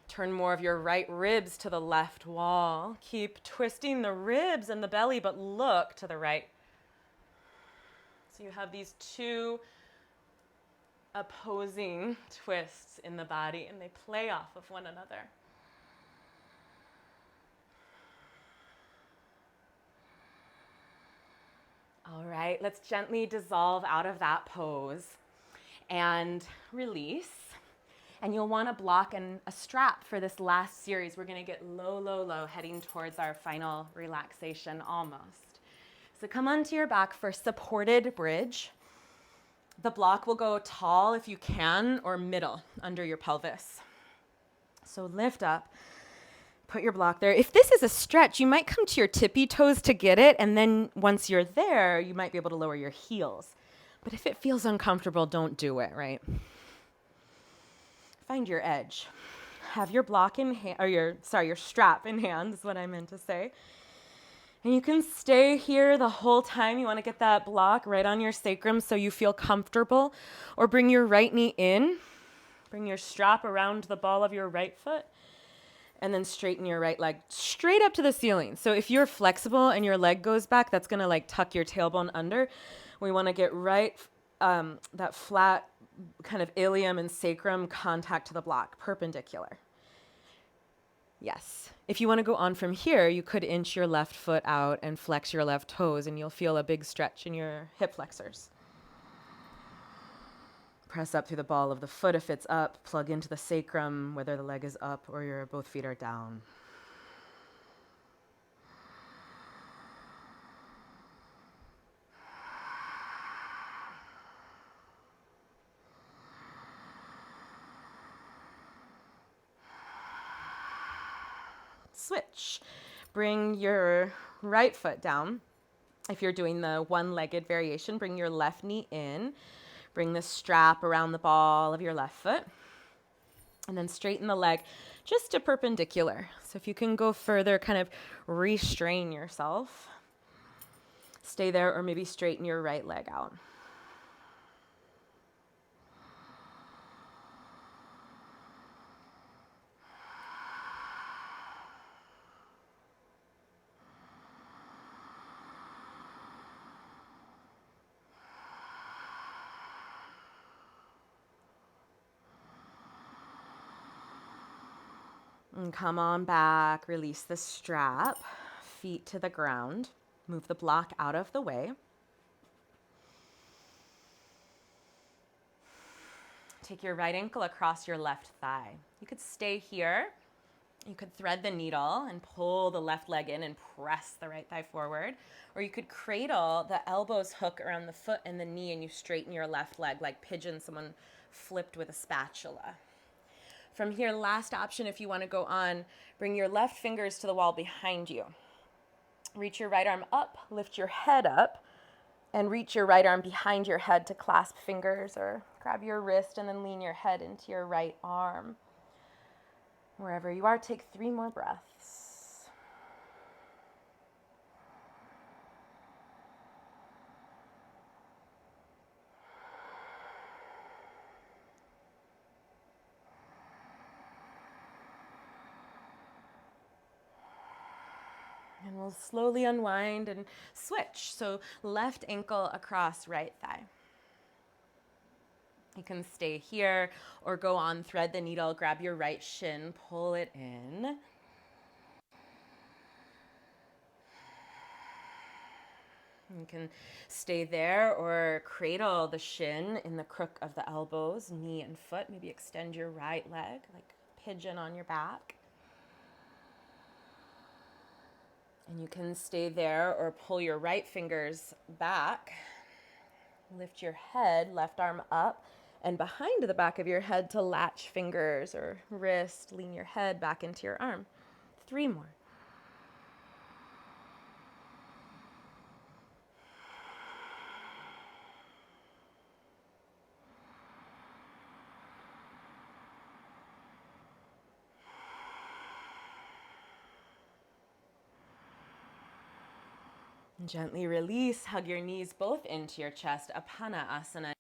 Turn more of your right ribs to the left wall. Keep twisting the ribs and the belly, but look to the right. So you have these two opposing twists in the body, and they play off of one another. All right, let's gently dissolve out of that pose and release. And you'll want to block a strap for this last series. We're going to get low, low, low, heading towards our final relaxation almost. So come onto your back for supported bridge. The block will go tall if you can, or middle under your pelvis. So lift up, put your block there. If this is a stretch, you might come to your tippy toes to get it, and then once you're there, you might be able to lower your heels. But if it feels uncomfortable, don't do it, right? Find your edge. Have your block in hand, or your strap in hand is what I meant to say. And you can stay here the whole time. You want to get that block right on your sacrum so you feel comfortable. Or bring your right knee in. Bring your strap around the ball of your right foot. And then straighten your right leg straight up to the ceiling. So if you're flexible and your leg goes back, that's going to like tuck your tailbone under. We want to get right, that flat kind of ilium and sacrum contact to the block, perpendicular. Yes. If you want to go on from here, you could inch your left foot out and flex your left toes, and you'll feel a big stretch in your hip flexors. Press up through the ball of the foot if it's up. Plug into the sacrum, whether the leg is up or your both feet are down. Switch. Bring your right foot down. If you're doing the one-legged variation, bring your left knee in. Bring the strap around the ball of your left foot. And then straighten the leg just to perpendicular. So if you can go further, kind of restrain yourself. Stay there, or maybe straighten your right leg out. And come on back, release the strap, feet to the ground, move the block out of the way. Take your right ankle across your left thigh. You could stay here. You could thread the needle and pull the left leg in and press the right thigh forward. Or you could cradle the elbows hook around the foot and the knee, and you straighten your left leg like pigeon, someone flipped with a spatula. From here, last option, if you want to go on, bring your left fingers to the wall behind you. Reach your right arm up, lift your head up, and reach your right arm behind your head to clasp fingers, or grab your wrist and then lean your head into your right arm. Wherever you are, take 3 more breaths. And we'll slowly unwind and switch. So left ankle across right thigh. You can stay here or go on, thread the needle, grab your right shin, pull it in. You can stay there or cradle the shin in the crook of the elbows, knee and foot. Maybe extend your right leg like pigeon on your back. And you can stay there or pull your right fingers back. Lift your head, left arm up and behind the back of your head to latch fingers or wrist. Lean your head back into your arm. 3 more. Gently release, hug your knees both into your chest. Apana asana.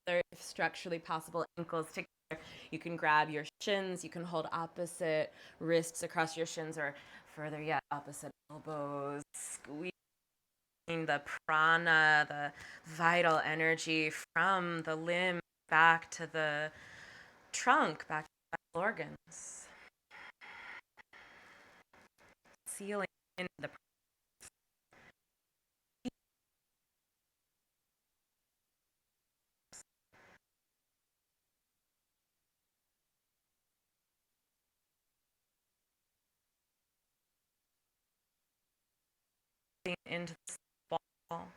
If structurally possible, ankles together. You can grab your shins. You can hold opposite wrists across your shins, or further yet, opposite elbows. Squeeze the prana, the vital energy from the limb back to the trunk, back to the vital organs. Sealing in the into the ball,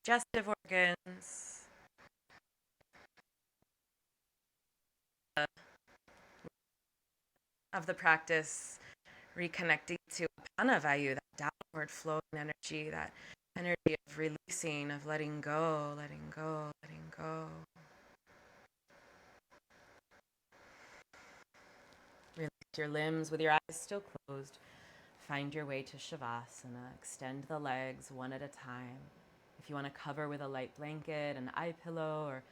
digestive organs, of the practice, reconnecting to Apana that downward flowing energy, that energy of releasing, of letting go, letting go, letting go. Release your limbs with your eyes still closed. Find your way to Shavasana. Extend the legs one at a time. If you want to cover with a light blanket, an eye pillow, or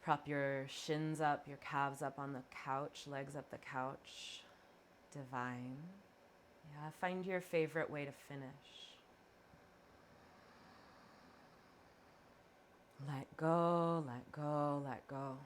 prop your shins up, your calves up on the couch, legs up the couch. Divine. Yeah, find your favorite way to finish. Let go, let go, let go.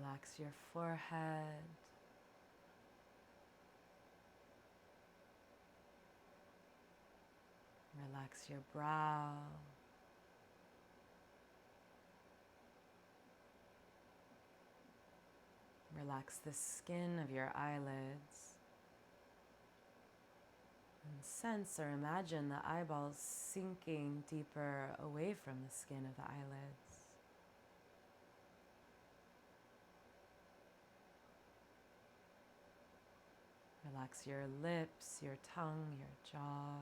Relax your forehead. Relax your brow. Relax the skin of your eyelids. And sense or imagine the eyeballs sinking deeper away from the skin of the eyelids. Relax your lips, your tongue, your jaw.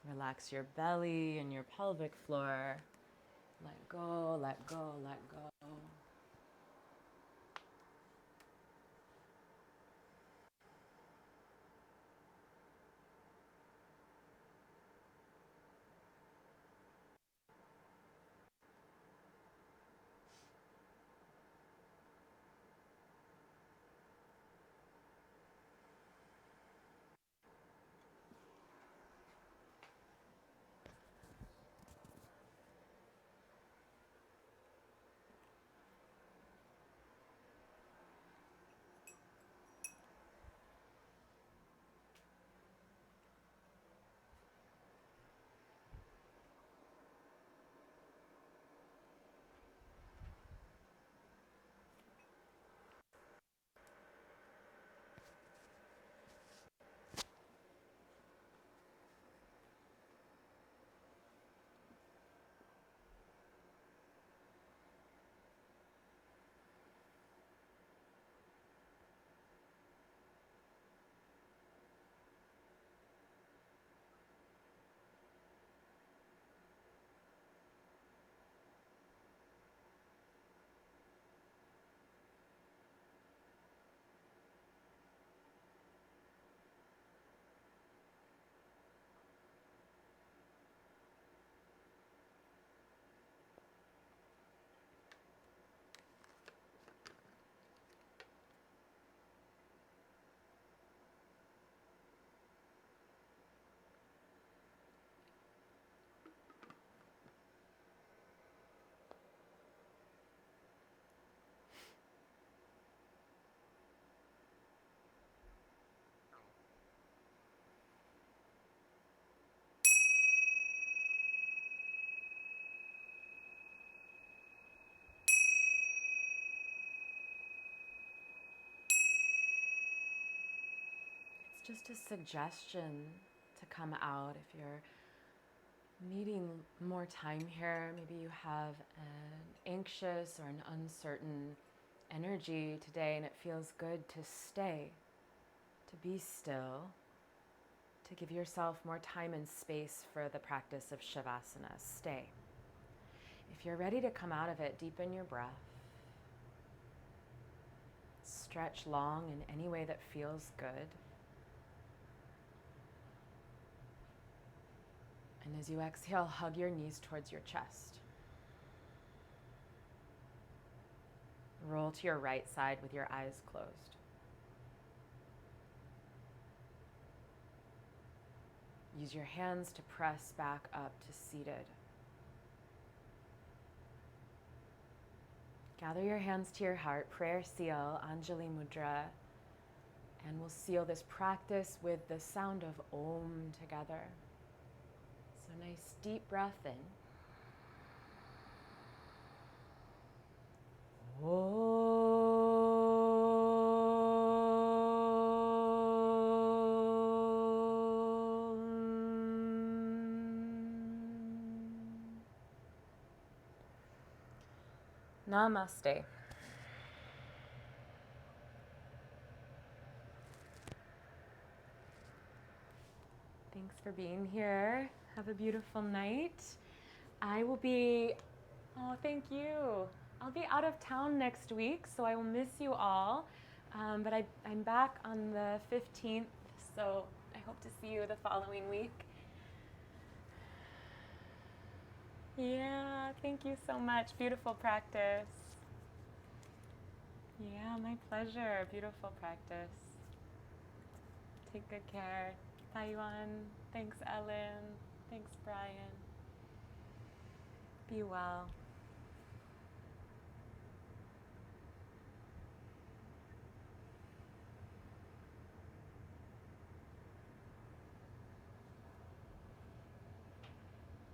Relax your belly and your pelvic floor. Let go, let go, let go. just a suggestion to come out if you're needing more time here. Maybe you have an anxious or an uncertain energy today and it feels good to stay, to be still, to give yourself more time and space for the practice of Shavasana. Stay. If you're ready to come out of it, deepen your breath. Stretch long in any way that feels good. And as you exhale, hug your knees towards your chest. Roll to your right side with your eyes closed. Use your hands to press back up to seated. Gather your hands to your heart, prayer seal, Anjali Mudra, and we'll seal this practice with the sound of Om together. So nice deep breath in. Namaste. Thanks for being here. Have a beautiful night. I will be, thank you. I'll be out of town next week, so I will miss you all. But I'm back on the 15th, so I hope to see you the following week. Yeah, thank you so much. Beautiful practice. Yeah, my pleasure. Beautiful practice. Take good care. Taiwan. Thanks, Ellen. Thanks, Brian. Be well.